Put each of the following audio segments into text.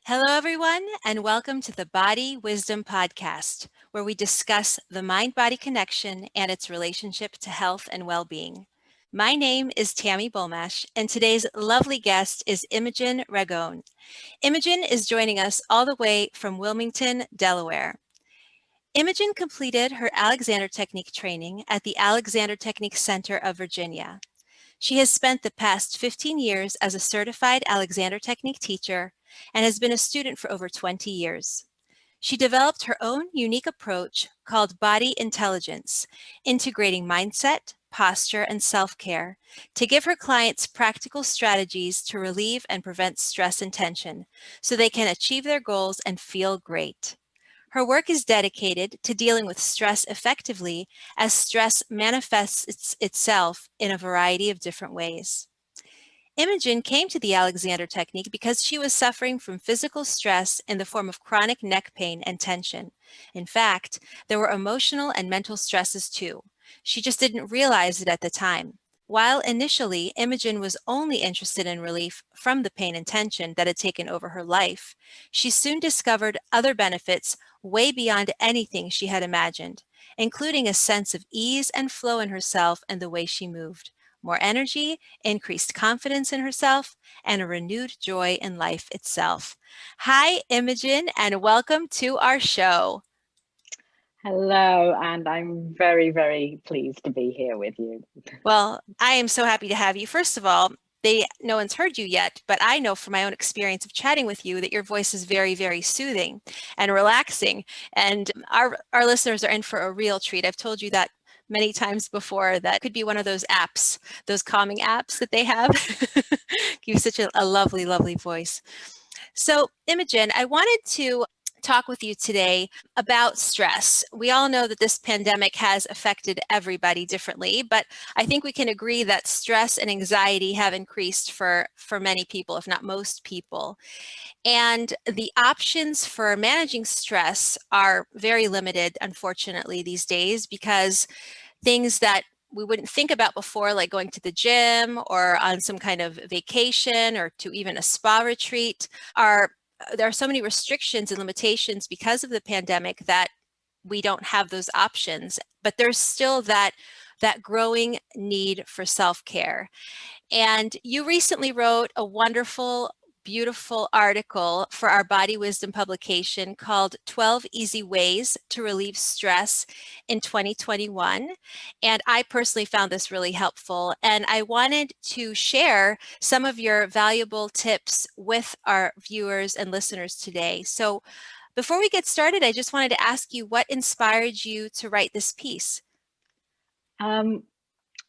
Hello, everyone, and welcome to the Body Wisdom Podcast, where we discuss the mind-body connection and its relationship to health and well-being. My name is Tami Bulmash, and today's lovely guest is Imogen Ragone. Imogen is joining us all the way from Wilmington, Delaware. Imogen completed her Alexander Technique training at the Alexander Technique Center of Virginia. She has spent the past 15 years as a certified Alexander Technique teacher and has been a student for over 20 years. She developed her own unique approach called BodyIntelligence, integrating mindset, posture, and self-care to give her clients practical strategies to relieve and prevent stress and tension so they can achieve their goals and feel great. Her work is dedicated to dealing with stress effectively as stress manifests itself in a variety of different ways. Imogen came to the Alexander Technique because she was suffering from physical stress in the form of chronic neck pain and tension. In fact, there were emotional and mental stresses too. She just didn't realize it at the time. While initially Imogen was only interested in relief from the pain and tension that had taken over her life, she soon discovered other benefits way beyond anything she had imagined, including a sense of ease and flow in herself and the way she moved, more energy, increased confidence in herself, and a renewed joy in life itself. Hi, Imogen, and welcome to our show. Hello, and I'm very, very pleased to be here with you. Well, I am so happy to have you. First of all, no one's heard you yet, but I know from my own experience of chatting with you that your voice is very, very soothing and relaxing. And our listeners are in for a real treat. I've told you that many times before. That could be one of those apps, those calming apps that they have. You have such a lovely, lovely voice. So, Imogen, I wanted to talk with you today about stress. We all know that this pandemic has affected everybody differently, but I think we can agree that stress and anxiety have increased for many people, if not most people. And the options for managing stress are very limited, unfortunately, these days, because things that we wouldn't think about before, like going to the gym or on some kind of vacation or to even a spa retreat, are there are so many restrictions and limitations because of the pandemic that we don't have those options. But there's still that growing need for self-care. And you recently wrote a wonderful, beautiful article for our Body Wisdom publication called 12 Easy Ways to Relieve Stress in 2021. And I personally found this really helpful. And I wanted to share some of your valuable tips with our viewers and listeners today. So before we get started, I just wanted to ask you what inspired you to write this piece? Um,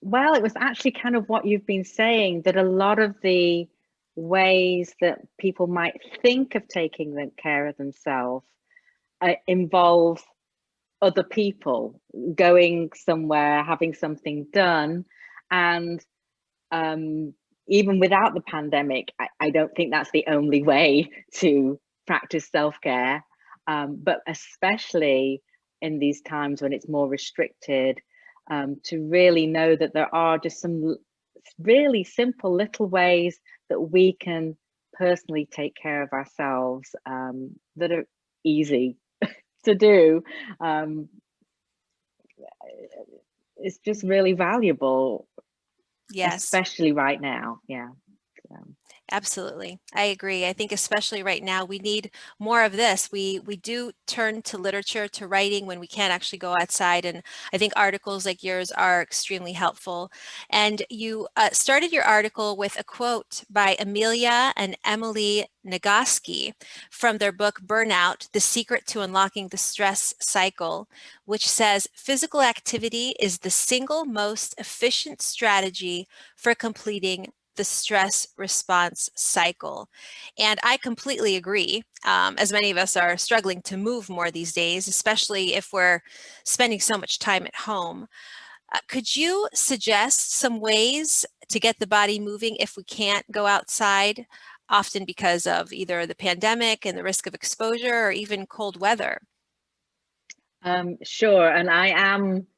well, it was actually kind of what you've been saying, that a lot of the ways that people might think of taking the care of themselves involve other people going somewhere, having something done. And even without the pandemic, I don't think that's the only way to practice self-care. But especially in these times when it's more restricted, to really know that there are just some really simple little ways that we can personally take care of ourselves, that are easy to do. It's just really valuable, Yes. especially right now. Yeah. So. Absolutely. I agree. I think especially right now, we need more of this. We do turn to literature, to writing when we can't actually go outside. And I think articles like yours are extremely helpful. And you started your article with a quote by Amelia and Emily Nagoski from their book Burnout: The Secret to Unlocking the Stress Cycle, which says physical activity is the single most efficient strategy for completing the stress response cycle. And I completely agree, as many of us are struggling to move more these days, especially if we're spending so much time at home. Could you suggest some ways to get the body moving if we can't go outside, often because of either the pandemic and the risk of exposure or even cold weather? Sure. And I am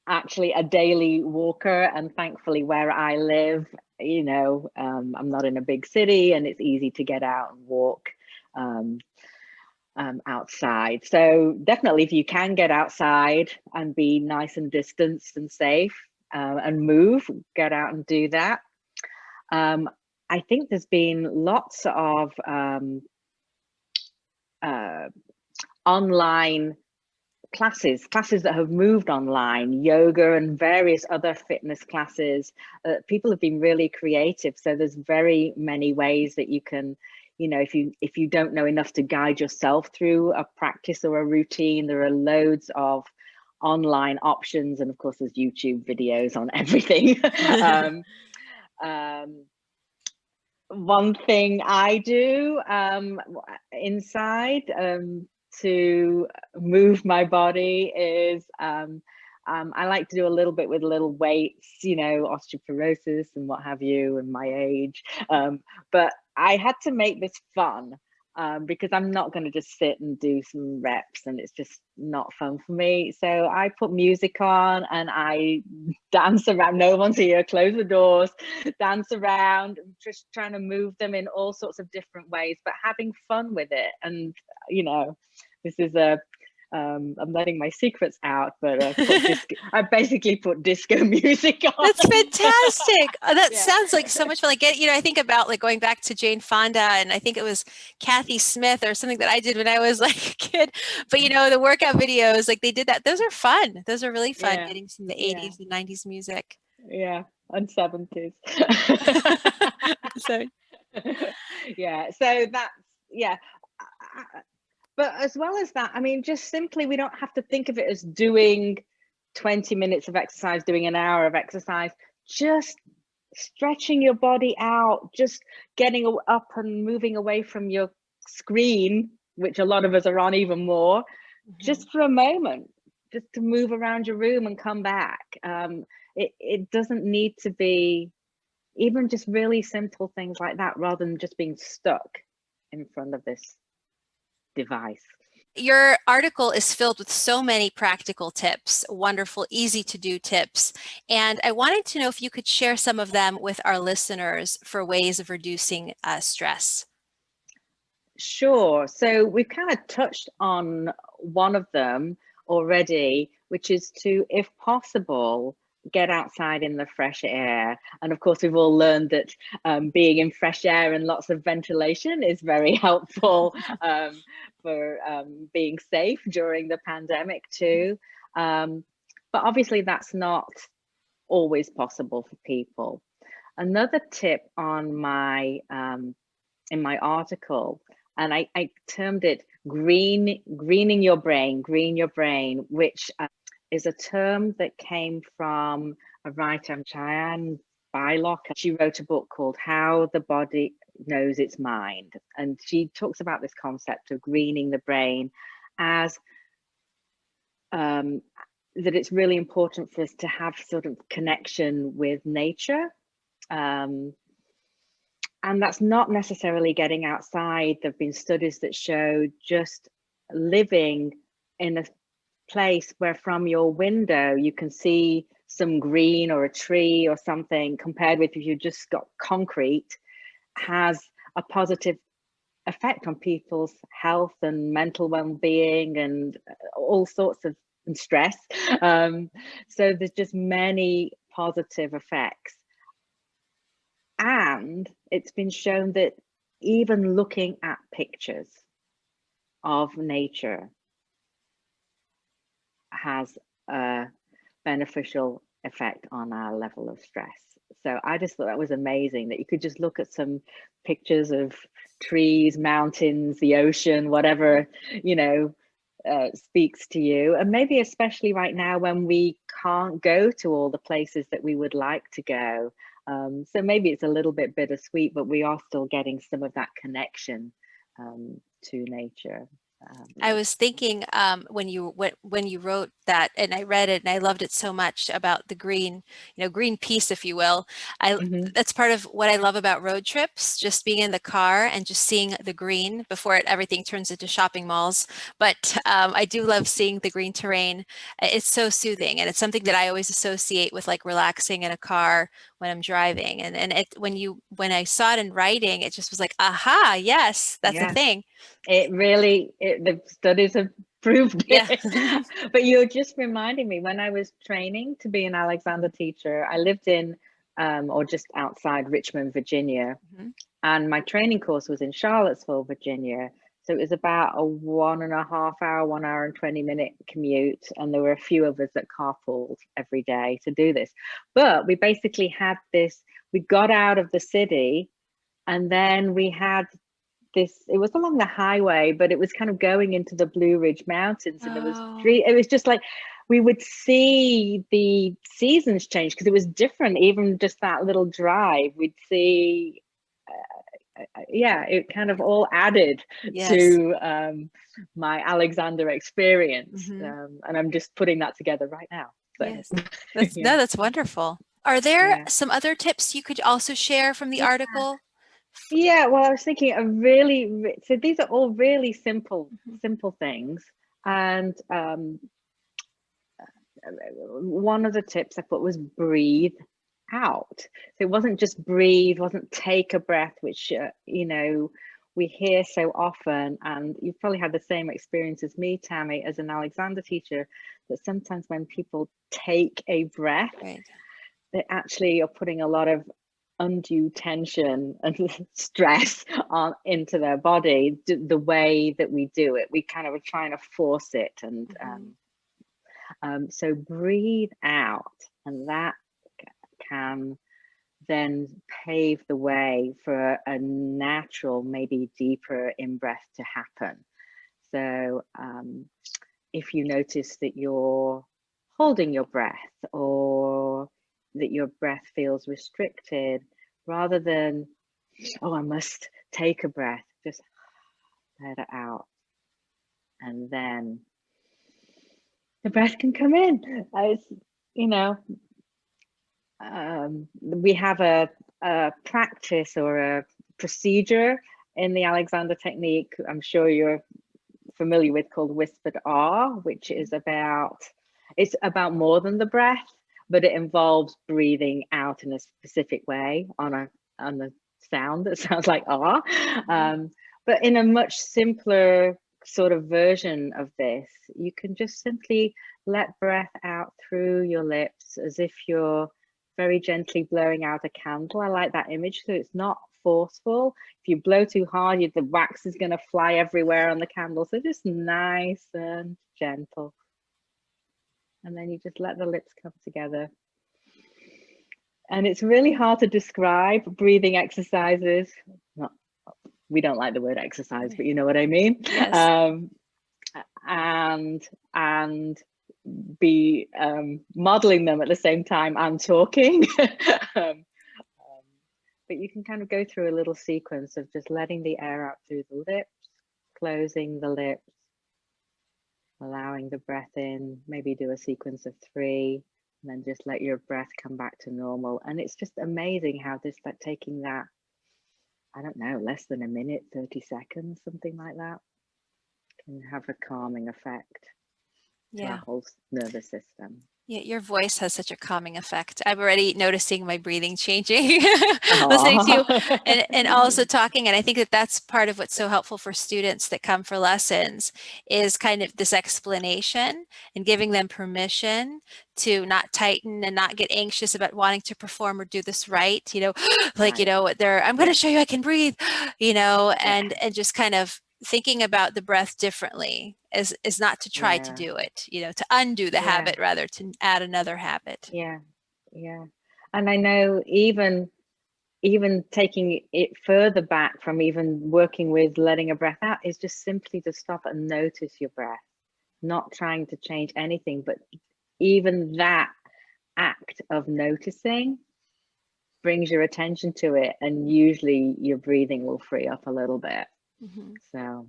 actually a daily walker, and thankfully where I live, I'm not in a big city and it's easy to get out and walk. outside. So definitely, if you can get outside and be nice and distanced and safe and move, get out and do that. I think there's been lots of online classes that have moved online, yoga and various other fitness classes. People have been really creative, so there's very many ways that you can, you know, if you don't know enough to guide yourself through a practice or a routine, there are loads of online options, and of course there's YouTube videos on everything. One thing I do inside to move my body is I like to do a little bit with little weights, you know, osteoporosis and what have you, and my age. But I had to make this fun because I'm not going to just sit and do some reps, and it's just not fun for me. So I put music on and I dance around. No one's here. Close the doors. Dance around, just trying to move them in all sorts of different ways, but having fun with it. And you know, this is a I'm letting my secrets out, but I basically put disco music on. That's fantastic. That sounds like so much fun. Like, you know, I think about like going back to Jane Fonda, and I think it was Kathy Smith or something that I did when I was like a kid. But you know, the workout videos, like they did that. Those are fun. Those are really fun. Getting some of the 80s and 90s music. Yeah, and 70s. So yeah, so that's but as well as that, I mean, just simply, we don't have to think of it as doing 20 minutes of exercise, doing an hour of exercise, just stretching your body out, just getting up and moving away from your screen, which a lot of us are on even more, just for a moment, just to move around your room and come back. It doesn't need to be even just really simple things like that, rather than just being stuck in front of this device. Your article is filled with so many practical tips, wonderful, easy to do tips. And I wanted to know if you could share some of them with our listeners for ways of reducing stress. Sure. So we've kind of touched on one of them already, which is to, if possible, get outside in the fresh air. And of course, we've all learned that being in fresh air and lots of ventilation is very helpful for being safe during the pandemic too. But obviously that's not always possible for people. Another tip on my in my article, and I termed it greening your brain, green your brain, which is a term that came from a writer, Cheyenne Bylock. She wrote a book called How the Body Knows Its Mind. And she talks about this concept of greening the brain as that it's really important for us to have sort of connection with nature. And that's not necessarily getting outside. There have been studies that show just living in a place where from your window you can see some green or a tree or something, compared with if you just got concrete, has a positive effect on people's health and mental well-being and all sorts of stress. So there's just many positive effects. And it's been shown that even looking at pictures of nature has a beneficial effect on our level of stress. So I just thought that was amazing, that you could just look at some pictures of trees, mountains, the ocean, whatever, you know, speaks to you. And maybe especially right now when we can't go to all the places that we would like to go. So maybe it's a little bit bittersweet, but we are still getting some of that connection to nature. I was thinking when you wrote that, and I read it, and I loved it so much about the green, you know, green piece, if you will. That's part of what I love about road trips, just being in the car and just seeing the green before everything turns into shopping malls. But I do love seeing the green terrain. It's so soothing, and it's something that I always associate with like relaxing in a car when I'm driving. And when I saw it in writing, it just was like, aha, yes, that's a thing. It really, the studies have proved it. Yeah. But you're just reminding me, when I was training to be an Alexander teacher, I lived in or just outside Richmond, Virginia. Mhm. And my training course was in Charlottesville, Virginia. So it was about a 1.5 hour, 1 hour and 20-minute commute. And there were a few of us that carpooled every day to do this. But we basically had this, we got out of the city and then we had this, it was along the highway, but it was kind of going into the Blue Ridge Mountains. And it was just like, we would see the seasons change because it was different. Even just that little drive, we'd see it kind of all added to my Alexander experience. And I'm just putting that together right now. So. Yes, that's wonderful. Are there some other tips you could also share from the article? Yeah, well, I was thinking so these are all really simple things. And one of the tips I put was breathe out. So it wasn't just breathe, wasn't take a breath, which we hear so often. And you've probably had the same experience as me, Tami, as an Alexander teacher, that sometimes when people take a breath, they actually are putting a lot of undue tension and stress into their body. The way that we do it, we kind of are trying to force it. And so breathe out, and that can then pave the way for a natural, maybe deeper in-breath to happen. So if you notice that you're holding your breath or that your breath feels restricted, rather than, oh, I must take a breath, just let it out. And then the breath can come in. We have a practice or a procedure in the Alexander technique, I'm sure you're familiar with, called whispered R, which is about more than the breath, but it involves breathing out in a specific way on a sound that sounds like R. But in a much simpler sort of version of this, you can just simply let breath out through your lips as if you're very gently blowing out a candle. I like that image, so it's not forceful. If you blow too hard, the wax is going to fly everywhere on the candle. So just nice and gentle. And then you just let the lips come together. And it's really hard to describe breathing exercises. We don't like the word exercise, but you know what I mean. Yes. And be modeling them at the same time and talking. But you can kind of go through a little sequence of just letting the air out through the lips, closing the lips, allowing the breath in, maybe do a sequence of 3, and then just let your breath come back to normal. And it's just amazing how this, like taking that, I don't know, less than a minute, 30 seconds, something like that, can have a calming effect to our whole nervous system. Yeah, your voice has such a calming effect. I'm already noticing my breathing changing, listening to you and also talking. And I think that that's part of what's so helpful for students that come for lessons, is kind of this explanation and giving them permission to not tighten and not get anxious about wanting to perform or do this right. Like, I'm going to show you I can breathe, and just kind of thinking about the breath differently is not to try to do it, to undo the habit, rather to add another habit. Yeah. And I know even taking it further back from even working with letting a breath out is just simply to stop and notice your breath, not trying to change anything, but even that act of noticing brings your attention to it, and usually your breathing will free up a little bit. So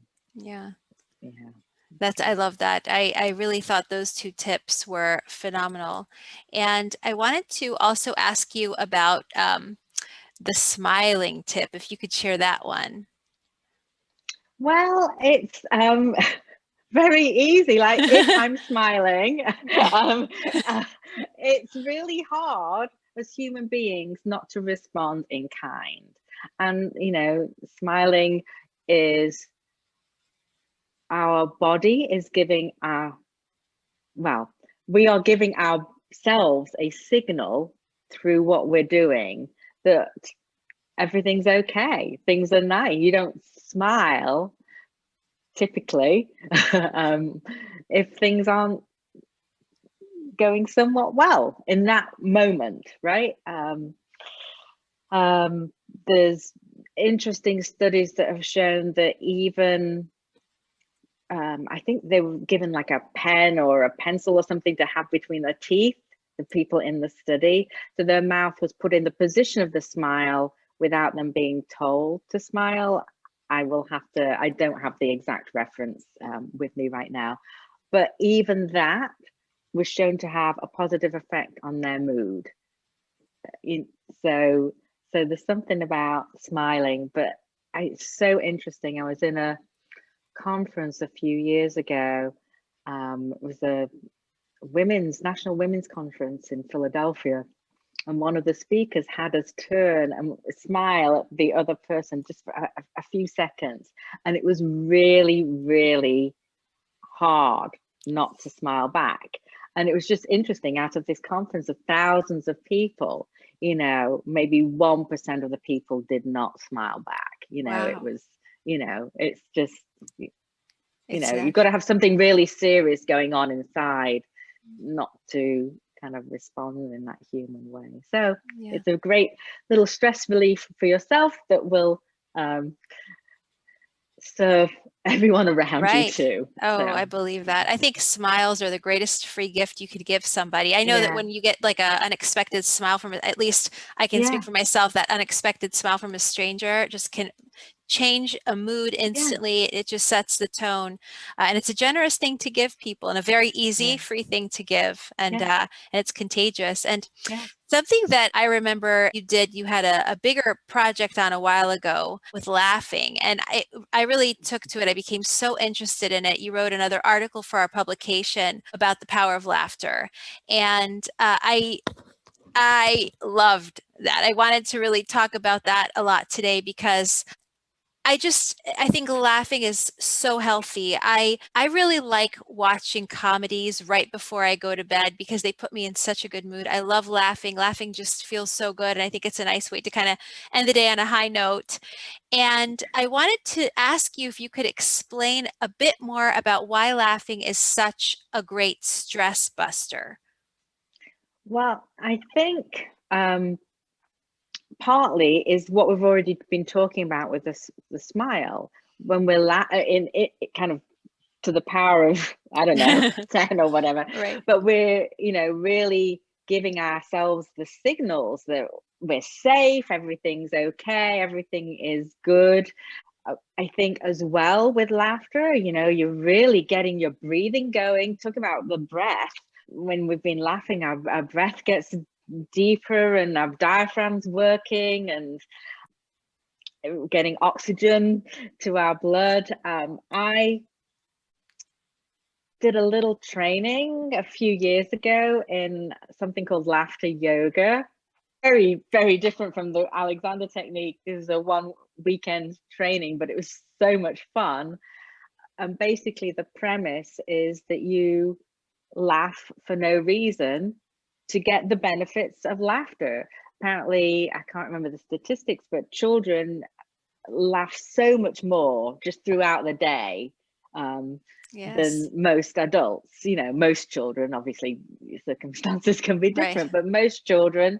I love that. I really thought those 2 tips were phenomenal. And I wanted to also ask you about the smiling tip, if you could share that one. Well, it's very easy. Like if I'm smiling, it's really hard as human beings not to respond in kind. And, you know, smiling is, our body is giving our, well, we are giving ourselves a signal through what we're doing that everything's okay, things are nice. You don't smile typically if things aren't going somewhat well in that moment, right? There's interesting studies that have shown that even I think they were given like a pen or a pencil or something to have between their teeth, the people in the study, so their mouth was put in the position of the smile without them being told to smile. I don't have the exact reference with me right now, but even that was shown to have a positive effect on their mood. So there's something about smiling, but it's so interesting. I was in a conference a few years ago. It was a national women's conference in Philadelphia, and one of the speakers had us turn and smile at the other person just for a few seconds, and it was really, really hard not to smile back. And it was just interesting, out of this conference of thousands of people, you know, maybe 1% of the people did not smile back. You know, wow. It was, you know, it's just, you know, you've got to have something really serious going on inside not to kind of respond in that human way. So it's a great little stress relief for yourself that will serve everyone around you too. Oh, so. I believe that. I think smiles are the greatest free gift you could give somebody. I know that when you get like an unexpected smile from, at least I can speak for myself, that unexpected smile from a stranger just can change a mood instantly. It just sets the tone, and it's a generous thing to give people, and a very easy, free thing to give, and it's contagious. And something that I remember you had a bigger project on a while ago with laughing, and I really took to it. I became so interested in it. You wrote another article for our publication about the power of laughter, and I loved that. I wanted to really talk about that a lot today because I think laughing is so healthy. I really like watching comedies right before I go to bed because they put me in such a good mood. I love laughing. Laughing just feels so good. And I think it's a nice way to kind of end the day on a high note. And I wanted to ask you if you could explain a bit more about why laughing is such a great stress buster. Well, I think partly is what we've already been talking about with the smile. When we're in it kind of to the power of, I don't know, 10 or whatever, but we're, you know, really giving ourselves the signals that we're safe, everything's okay, everything is good. I think as well with laughter, you know, you're really getting your breathing going. Talk about the breath. When we've been laughing, our breath gets deeper and our diaphragm's working and getting oxygen to our blood. I did a little training a few years ago in something called laughter yoga. Very, very different from the Alexander technique. This is a one weekend training, but it was so much fun. And basically the premise is that you laugh for no reason to get the benefits of laughter. Apparently, I can't remember the statistics, but children laugh so much more just throughout the day than most adults. You know, most children, obviously circumstances can be different, but most children,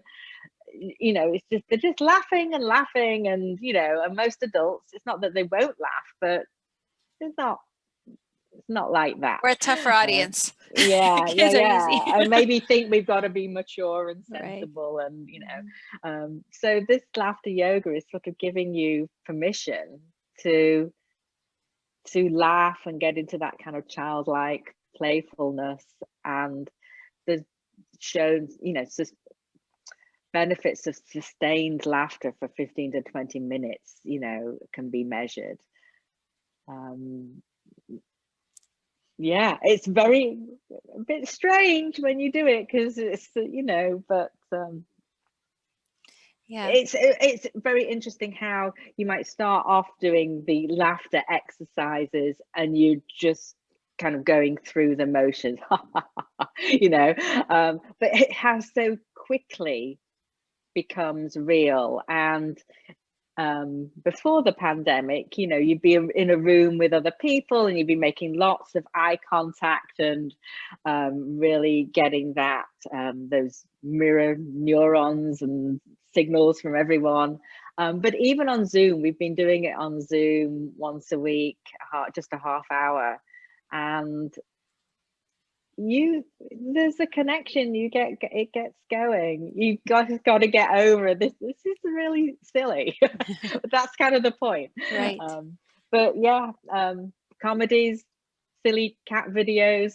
you know, it's just, they're just laughing and laughing, and you know, and most adults, it's not that they won't laugh, but it's not like that. We're a tougher audience. And maybe think we've got to be mature and sensible, and you know, so this laughter yoga is sort of giving you permission to laugh and get into that kind of childlike playfulness. And there's shown, you know, benefits of sustained laughter for 15 to 20 minutes, you know, can be measured. It's a bit strange when you do it because it's, you know, but Yeah. It's very interesting how you might start off doing the laughter exercises and you just kind of going through the motions, you know, but it has so quickly becomes real. And before the pandemic, you know, you'd be in a room with other people and you'd be making lots of eye contact and really getting that those mirror neurons and signals from everyone. But even on Zoom, we've been doing it on Zoom once a week, just a half hour, and there's a connection. It gets going. You guys got to get over this is really silly. But that's kind of the point. Right. But yeah, comedies, silly cat videos.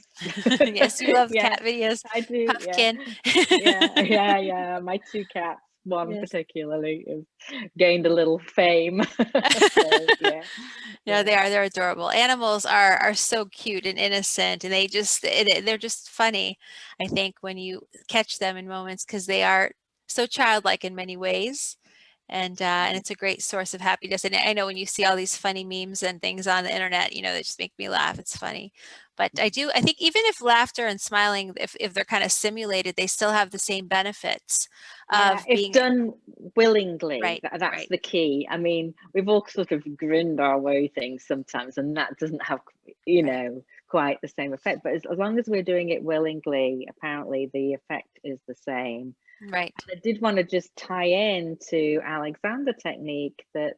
Yes, you love Yeah, cat videos. I do. Yeah, Pumpkin. yeah. My two cats, one Yes. particularly, has gained a little fame. So yeah, No, yeah. they're adorable. Animals are so cute and innocent, and they're just funny, I think, when you catch them in moments because they are so childlike in many ways. And it's a great source of happiness. And I know when you see all these funny memes and things on the internet, you know, they just make me laugh. It's funny. But I think even if laughter and smiling, if they're kind of simulated, they still have the same benefits Yeah, of if being done willingly, right, that's right, the key. I mean, we've all sort of grinned our way things sometimes, and that doesn't have, you right, know, quite the same effect. But as long as we're doing it willingly, apparently the effect is the same. right. And I did want to just tie in to Alexander technique that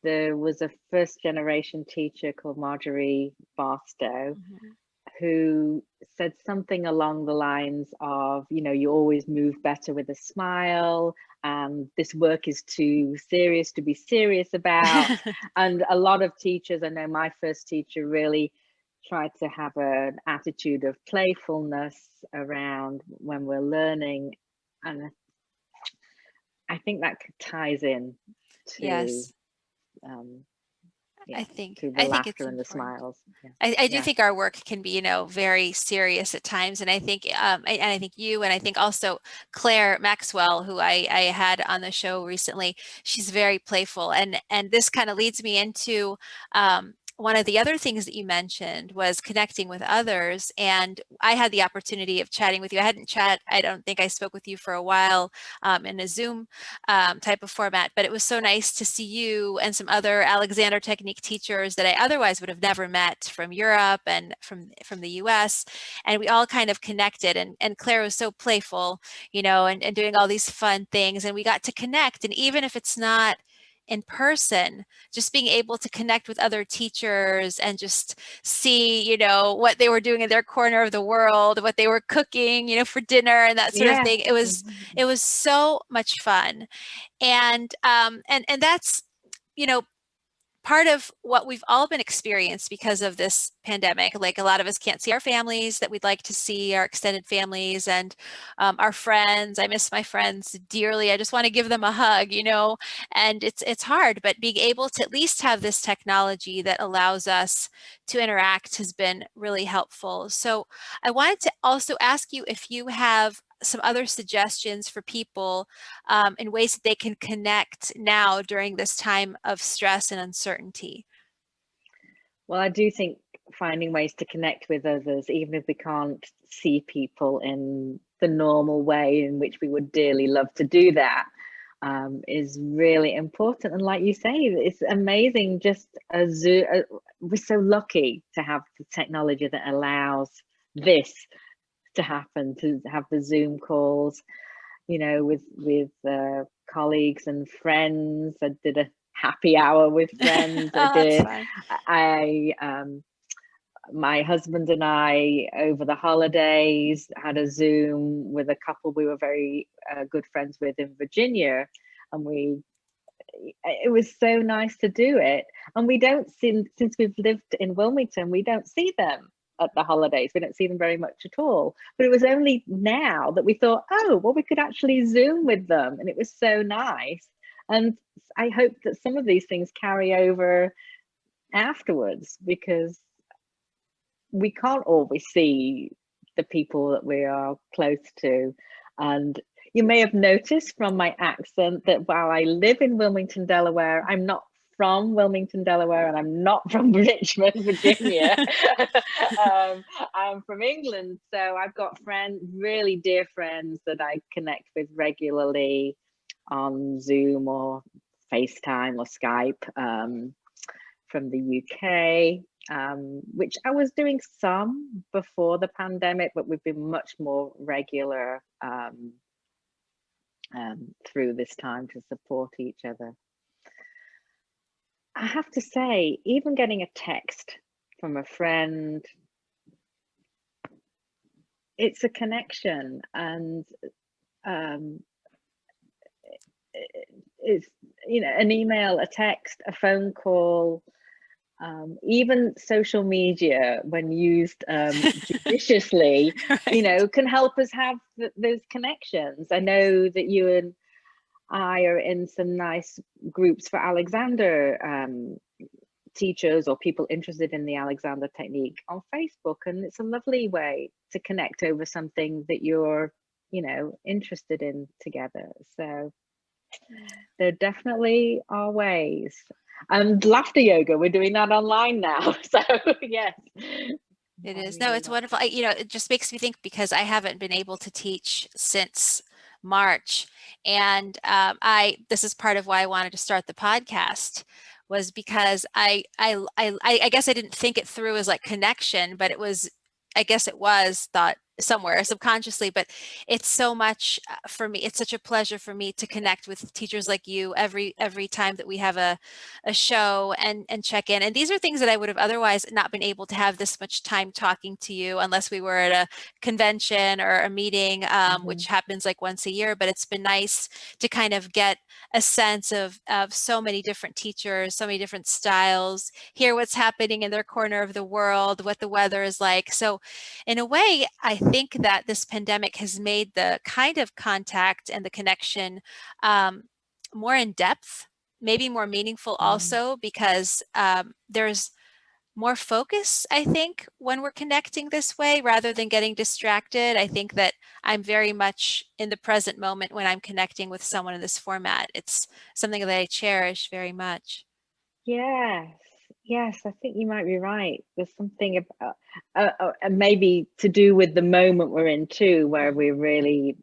there was a first generation teacher called Marjorie Barstow Mhm. who said something along the lines of, you know, you always move better with a smile, and this work is too serious to be serious about. And a lot of teachers, I know my first teacher really tried to have an attitude of playfulness around when we're learning. And I think that ties in to Yes, um, I yeah, think to the I think it's laughter and the important. smiles. Yeah, I do yeah, think our work can be, you know, very serious at times. And I think, and I think you, and I think also Claire Maxwell, who I had on the show recently, she's very playful. And this kind of leads me into, one of the other things that you mentioned was connecting with others. And I had the opportunity of chatting with you. I don't think I spoke with you for a while in a Zoom type of format, but it was so nice to see you and some other Alexander Technique teachers that I otherwise would have never met from Europe and from the US. And we all kind of connected, and Claire was so playful, you know, and doing all these fun things, and we got to connect. And even if it's not in person, just being able to connect with other teachers and just see, you know, what they were doing in their corner of the world, what they were cooking, you know, for dinner and that sort of yeah. thing. It was so much fun. And that's, you know, part of what we've all been experienced because of this pandemic. Like a lot of us can't see our families that we'd like to see, our extended families, and our friends. I miss my friends dearly. I just want to give them a hug, you know, and it's hard, but being able to at least have this technology that allows us to interact has been really helpful. So I wanted to also ask you if you have some other suggestions for people in ways that they can connect now during this time of stress and uncertainty. Well, I do think finding ways to connect with others, even if we can't see people in the normal way in which we would dearly love to do that, is really important. And like you say, it's amazing. Just we're so lucky to have the technology that allows this to happen, to have the Zoom calls, you know, with colleagues and friends. I did a happy hour with friends. Oh, that's fun. I my husband and I over the holidays had a Zoom with a couple we were very good friends with in Virginia, and it was so nice to do it. And we don't see, since we've lived in Wilmington, we don't see them at the holidays. We don't see them very much at all. But it was only now that we thought, oh, well, we could actually Zoom with them, and it was so nice. And I hope that some of these things carry over afterwards, because we can't always see the people that we are close to. And You may have noticed from my accent that while I live in Wilmington, Delaware, I'm not from Wilmington, Delaware, and I'm not from Richmond, Virginia. I'm from England, so I've got really dear friends that I connect with regularly on Zoom or FaceTime or Skype from the UK. Which I was doing some before the pandemic, but we've been much more regular through this time to support each other. I have to say, even getting a text from a friend, it's a connection, and it's, you know, an email, a text, a phone call, even social media, when used judiciously, Right. you know, can help us have those connections. I know that you and I are in some nice groups for Alexander teachers or people interested in the Alexander technique on Facebook, and it's a lovely way to connect over something that you're, you know, interested in together. So there definitely are ways. And laughter yoga, we're doing that online now. So yes. It is. No, it's wonderful. You know, it just makes me think, because I haven't been able to teach since March. And this is part of why I wanted to start the podcast, was because I guess I didn't think it through as like connection, but I guess it was thought somewhere subconsciously, but it's so much for me. It's such a pleasure for me to connect with teachers like you every time that we have a show and check in. And these are things that I would have otherwise not been able to have this much time talking to you unless we were at a convention or a meeting, which happens like once a year. But it's been nice to kind of get a sense of so many different teachers, so many different styles, hear what's happening in their corner of the world, what the weather is like. So in a way, I think that this pandemic has made the kind of contact and the connection more in depth, maybe more meaningful also, because there's more focus, I think, when we're connecting this way rather than getting distracted. I think that I'm very much in the present moment when I'm connecting with someone in this format. It's something that I cherish very much. Yes, I think you might be right. There's something about maybe to do with the moment we're in too, where we really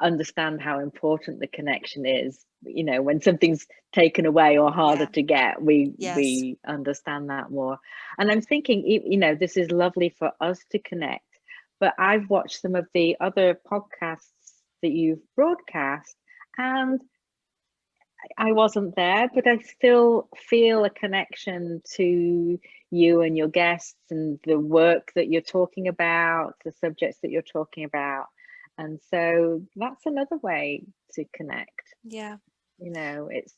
understand how important the connection is. You know, when something's taken away or harder to get, we understand that more. And I'm thinking, you know, this is lovely for us to connect, but I've watched some of the other podcasts that you've broadcast, and I wasn't there, but I still feel a connection to you and your guests and the work that you're talking about, the subjects that you're talking about. And so that's another way to connect. Yeah. You know, it's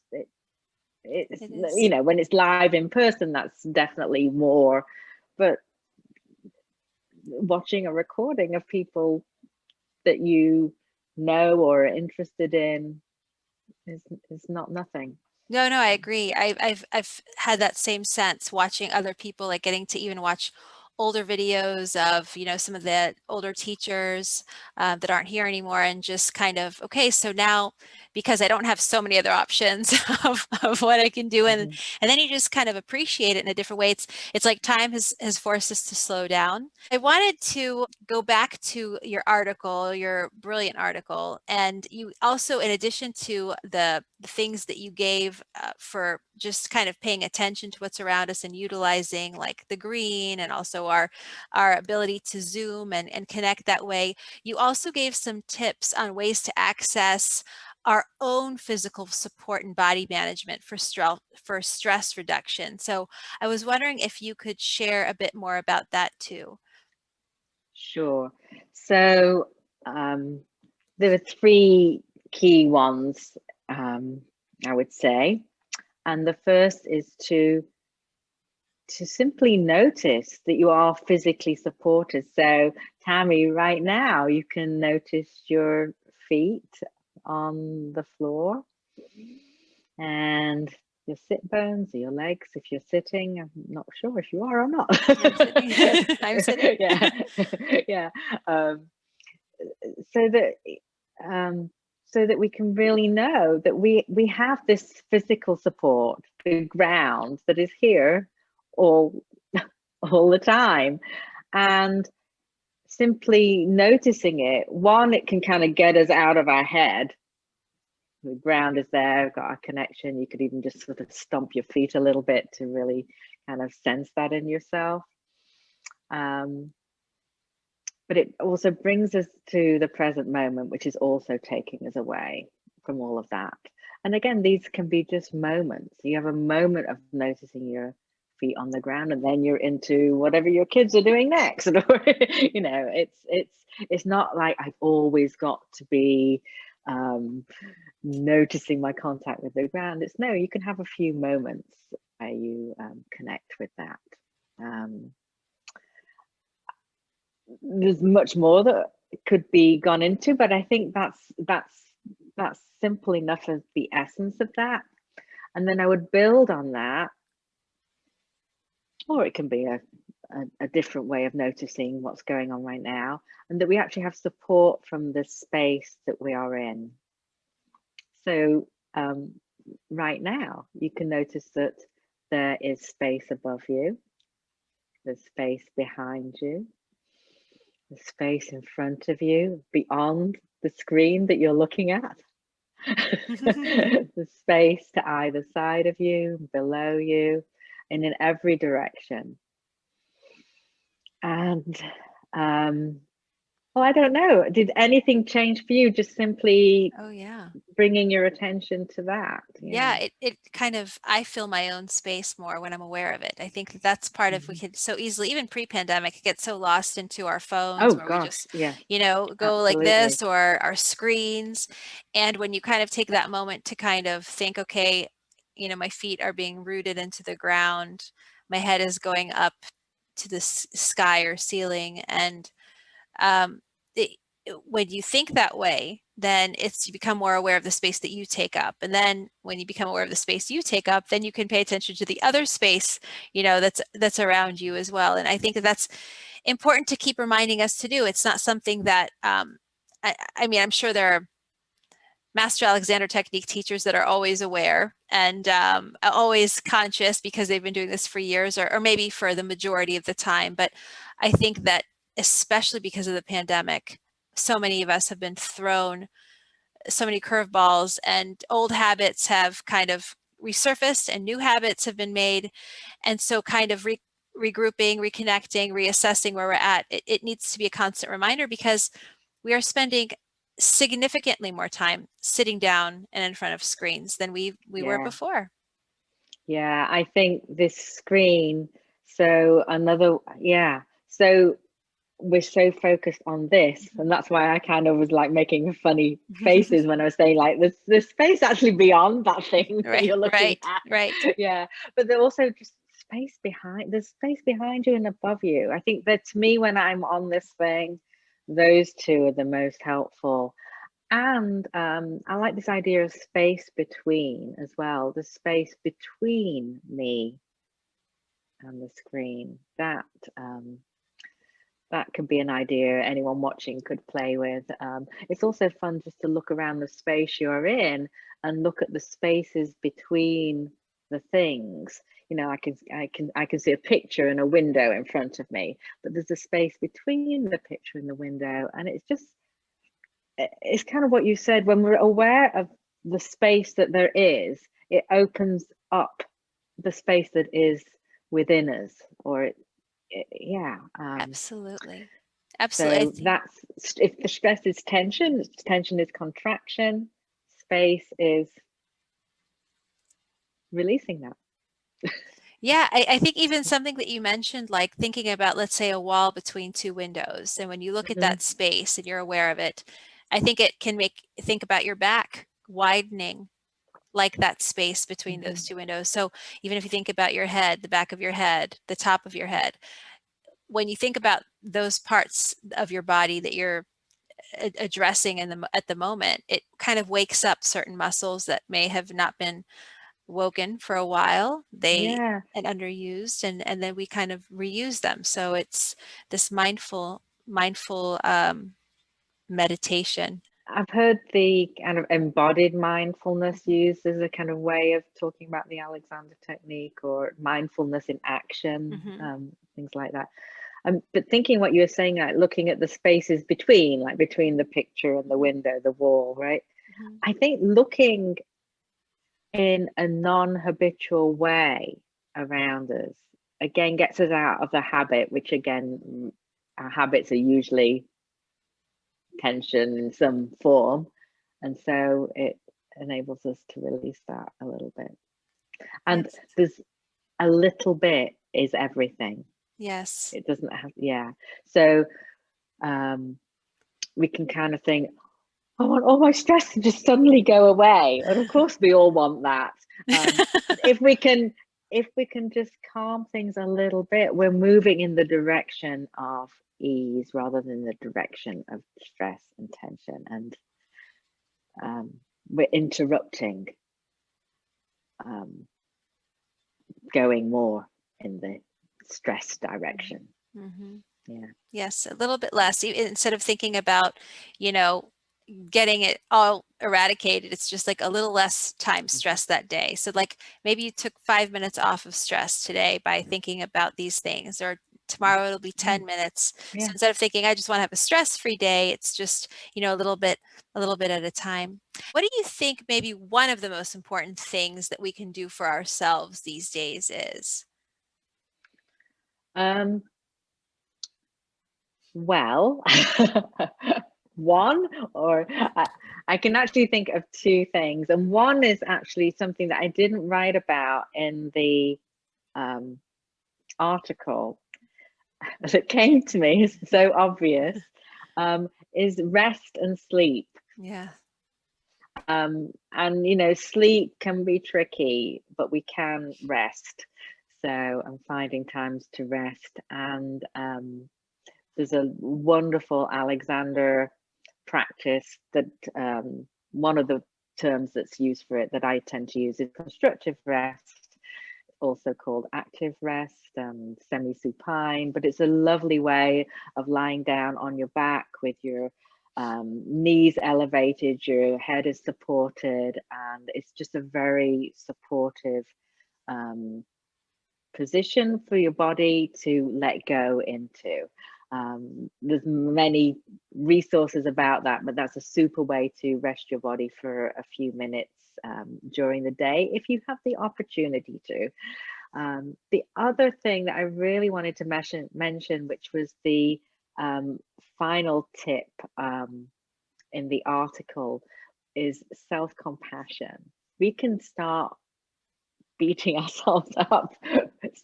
is. you know, when it's live in person, that's definitely more, but watching a recording of people that you know or are interested in is not nothing. No, I agree. I've had that same sense watching other people, like getting to even watch older videos of, you know, some of the older teachers that aren't here anymore, and just kind of, okay, so now, because I don't have so many other options of what I can do, and then you just kind of appreciate it in a different way. It's like time has forced us to slow down. I wanted to go back to your article, your brilliant article, and you also, in addition to the things that you gave for just kind of paying attention to what's around us and utilizing like the green, and also our ability to Zoom and connect that way, you also gave some tips on ways to access our own physical support and body management for stress reduction. So I was wondering if you could share a bit more about that too. Sure. So there are three key ones, I would say. And the first is to simply notice that you are physically supported. So Tami, right now, you can notice your feet on the floor and your sit bones or your legs if you're sitting. I'm not sure if you are or not. I'm sitting. I'm sitting. Yeah. Yeah. so that so that we can really know that we have this physical support, the ground that is here all all the time. And simply noticing it, one, it can kind of get us out of our head. The ground is there, we've got our connection. You could even just sort of stomp your feet a little bit to really kind of sense that in yourself. But it also brings us to the present moment, which is also taking us away from all of that. And again, these can be just moments. You have a moment of noticing your feet on the ground, and then you're into whatever your kids are doing next. You know, it's not like I've always got to be noticing my contact with the ground. It's no, you can have a few moments where you connect with that. There's much more that could be gone into, but I think that's simple enough as the essence of that. And then I would build on that, or it can be a different way of noticing what's going on right now, and that we actually have support from the space that we are in. So right now, you can notice that there is space above you, there's space behind you, the space in front of you, beyond the screen that you're looking at, the space to either side of you, below you, and in every direction. And well, I don't know, did anything change for you just simply bringing your attention to that? Yeah, it kind of, I feel my own space more when I'm aware of it. I think that that's part of, we could so easily, even pre-pandemic, get so lost into our phones where we just, you know, go like this, or our screens. And when you kind of take that moment to kind of think, okay, you know, my feet are being rooted into the ground, my head is going up to the sky or ceiling, and when you think that way, then it's, you become more aware of the space that you take up. And then when you become aware of the space you take up, then you can pay attention to the other space, you know, that's around you as well. And I think that that's important to keep reminding us to do. It's not something that, I mean, I'm sure there are Master Alexander Technique teachers that are always aware and always conscious because they've been doing this for years, or maybe for the majority of the time. But I think that especially because of the pandemic, so many of us have been thrown so many curveballs, and old habits have kind of resurfaced and new habits have been made. And so kind of regrouping, reconnecting, reassessing where we're at, it needs to be a constant reminder, because we are spending significantly more time sitting down and in front of screens than we were before. Yeah, I think this screen, so so we're so focused on this, and that's why I kind of was like making funny faces when I was saying like there's space actually beyond that thing that you're looking at. Right. Yeah, but there's also just space behind, there's space behind you and above you. I think that to me, when I'm on this thing, those two are the most helpful. And I like this idea of space between as well, the space between me and the screen. That that could be an idea anyone watching could play with. It's also fun just to look around the space you're in and look at the spaces between the things. You know, I can see a picture in a window in front of me, but there's a space between the picture and the window, and it's kind of what you said. When we're aware of the space that there is, it opens up the space that is within us, or Absolutely. So that's, if the stress is tension is contraction, space is releasing that. Yeah, I think even something that you mentioned, like thinking about, let's say, a wall between two windows, and when you look at that space and you're aware of it, I think it can think about your back widening like that space between those two windows. So even if you think about your head, the back of your head, the top of your head, when you think about those parts of your body that you're addressing at the moment, it kind of wakes up certain muscles that may have not been woken for a while, and underused, and then we kind of reuse them. So it's this mindful meditation. I've heard the kind of embodied mindfulness used as a kind of way of talking about the Alexander technique, or mindfulness in action, things like that. But thinking what you were saying, like looking at the spaces between, like between the picture and the window, the wall, right? I think looking in a non-habitual way around us, again, gets us out of the habit, which again, our habits are usually tension in some form. And so it enables us to release that a little bit. And Yes. there's a little bit is everything. Yes. It doesn't have, yeah. So we can kind of think, I want all my stress to just suddenly go away. And of course we all want that. But if we can just calm things a little bit, we're moving in the direction of ease rather than the direction of stress and tension. And we're interrupting going more in the stress direction. Yeah. Yes, a little bit less. Instead of thinking about, getting it all eradicated, it's just like a little less time stress that day. So like maybe you took 5 minutes off of stress today by thinking about these things, or tomorrow it'll be 10 minutes. Yeah. So instead of thinking I just want to have a stress-free day, it's just, a little bit at a time. What do you think maybe one of the most important things that we can do for ourselves these days is? Well, one, or I can actually think of two things. And one is actually something that I didn't write about in the article that came to me, is so obvious, is rest and sleep. Yeah. And sleep can be tricky, but we can rest. So I'm finding times to rest. And there's a wonderful Alexander practice that one of the terms that's used for it that I tend to use is constructive rest, also called active rest and semi-supine. But it's a lovely way of lying down on your back with your knees elevated, your head is supported, and it's just a very supportive position for your body to let go into. There's many resources about that, but that's a super way to rest your body for a few minutes during the day if you have the opportunity to. The other thing that I really wanted to mention, which was the final tip in the article, is self-compassion. We can start beating ourselves up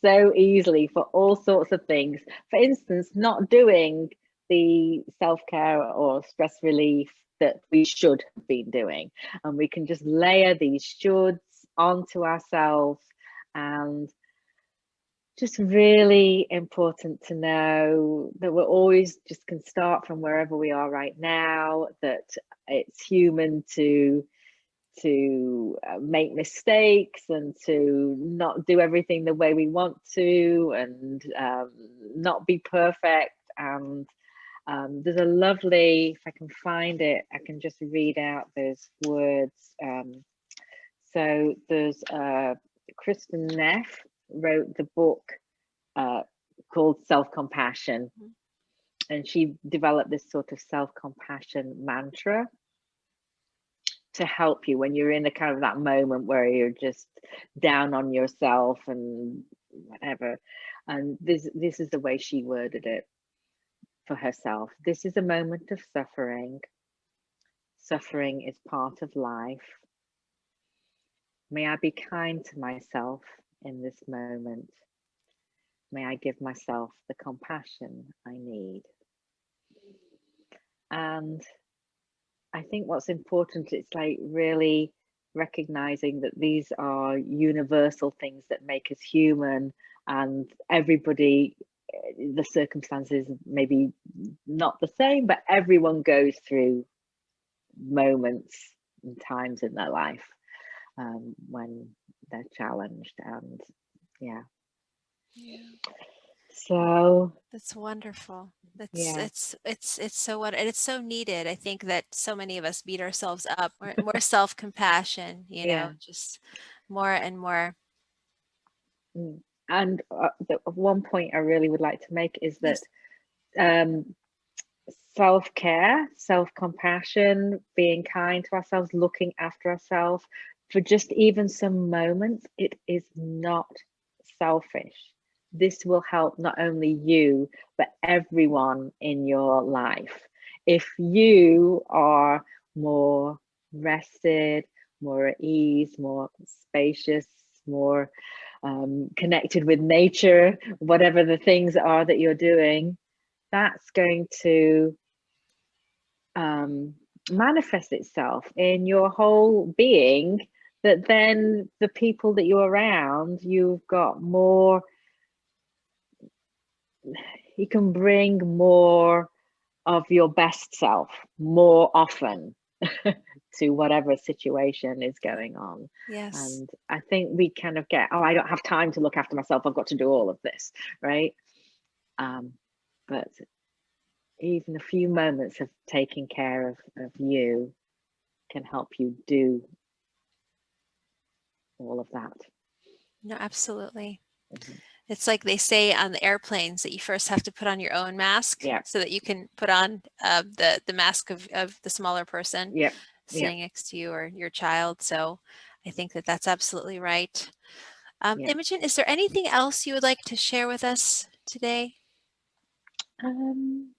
so easily for all sorts of things. For instance, not doing the self-care or stress relief that we should have been doing. And we can just layer these shoulds onto ourselves. And just really important to know that we're always just can start from wherever we are right now, that it's human to make mistakes and to not do everything the way we want to, and not be perfect. And there's a lovely, if I can find it, I can just read out those words. So there's Kristen Neff wrote the book called Self-Compassion, and she developed this sort of self-compassion mantra to help you when you're in a kind of that moment where you're just down on yourself and whatever. And this is the way she worded it for herself. This is a moment of suffering. Suffering is part of life. May I be kind to myself in this moment. May I give myself the compassion I need. And I think what's important, it's like really recognizing that these are universal things that make us human, and everybody, the circumstances maybe not the same, but everyone goes through moments and times in their life when they're challenged. And yeah. So That's wonderful. Yeah. It's so what, and it's so needed. I think that so many of us beat ourselves up. More self-compassion, Yeah. just more and more. Mm. And the one point I really would like to make is that Please. um, self-care, self-compassion, being kind to ourselves, looking after ourselves for just even some moments, it is not selfish. This will help not only you, but everyone in your life. If you are more rested, more at ease, more spacious, more connected with nature, whatever the things are that you're doing, that's going to manifest itself in your whole being, that then the people that you're around, you've got more, you can bring more of your best self more often to whatever situation is going on. Yes. And I think we kind of get, oh, I don't have time to look after myself, I've got to do all of this, right? But even a few moments of taking care of you can help you do all of that. No, absolutely. Mhm. It's like they say on the airplanes that you first have to put on your own mask Yeah, so that you can put on the mask of the smaller person yeah, yeah, sitting next to you or your child. So I think that that's absolutely right. yeah. Imogen, is there anything else you would like to share with us today? Um,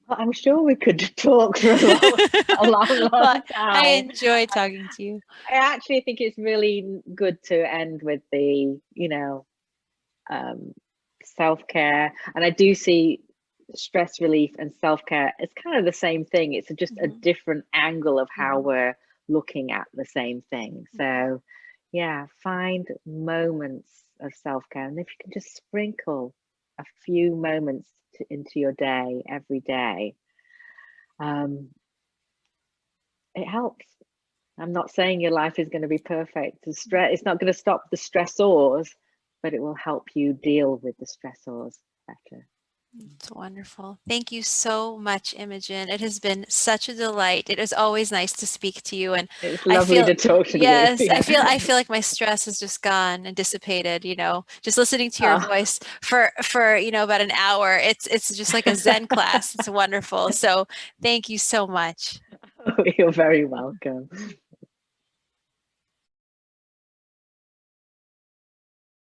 well, I'm sure we could talk for a long, Well, long I time. enjoy talking to you. I actually think it's really good to end with the, um, self-care. And I do see stress relief and self-care, it's kind of the same thing. It's just a Mhm, different angle of how mhm, we're looking at the same thing. mhm. So yeah, find moments of self-care. And if you can just sprinkle a few moments into your day every day, um, it helps. I'm not saying your life is going to be perfect. The stress, it's not going to stop the stressors, but it will help you deal with the stressors better. It's wonderful. Thank you so much, Imogen. It has been such a delight. It is always nice to speak to you, and It's I lovely feel, to talk to you. yes, Yeah. I feel like my stress has just gone and dissipated, just listening to your Oh. voice for, about an hour. It's just like a Zen class. It's wonderful. So thank you so much. You're very welcome.